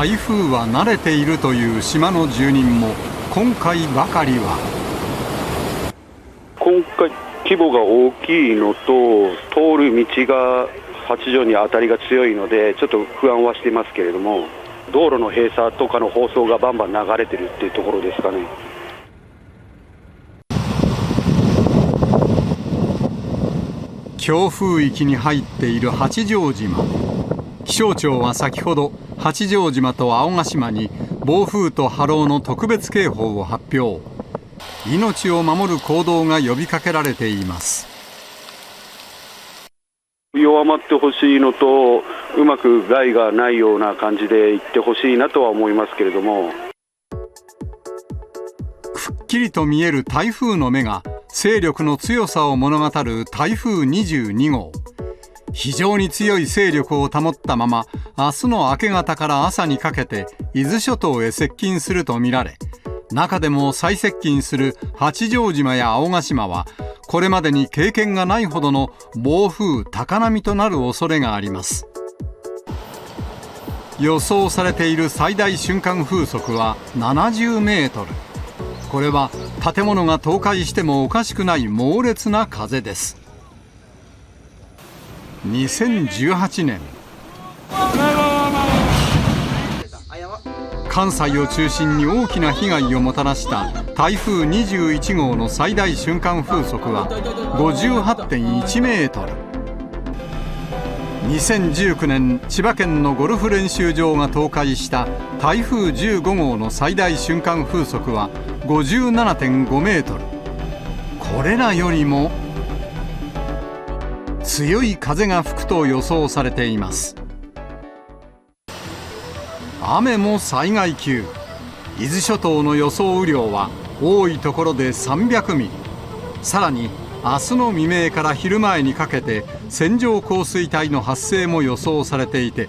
台風は慣れているという島の住人も、今回ばかりは。今回、規模が大きいのと、通る道が八丈に当たりが強いので、ちょっと不安はしてますけれども、道路の閉鎖とかの放送がバンバン流れてるっていうところですかね。強風域に入っている八丈島。気象庁は先ほど、八丈島と青ヶ島に暴風と波浪の特別警報を発表。命を守る行動が呼びかけられています。弱まってほしいのと、うまく害がないような感じで行ってほしいなとは思いますけれども。くっきりと見える台風の目が、勢力の強さを物語る台風22号。非常に強い勢力を保ったまま、明日の明け方から朝にかけて、伊豆諸島へ接近すると見られ、中でも最接近する八丈島や青ヶ島は、これまでに経験がないほどの暴風、高波となる恐れがあります。予想されている最大瞬間風速は70メートル。これは建物が倒壊してもおかしくない猛烈な風です。2018年。関西を中心に大きな被害をもたらした台風21号の最大瞬間風速は 58.1 メートル。2019年、千葉県のゴルフ練習場が倒壊した台風15号の最大瞬間風速は 57.5 メートル。これらよりも強い風が吹くと予想されています。雨も災害級。伊豆諸島の予想雨量は多いところで300ミリ。さらに明日の未明から昼前にかけて線状降水帯の発生も予想されていて、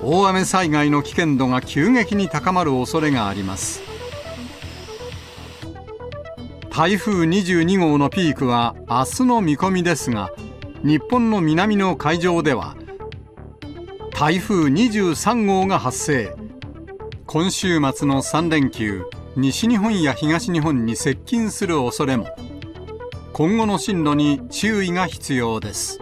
大雨災害の危険度が急激に高まる恐れがあります。台風22号のピークは明日の見込みですが、日本の南の海上では台風23号が発生。今週末の3連休、西日本や東日本に接近する恐れも。今後の進路に注意が必要です。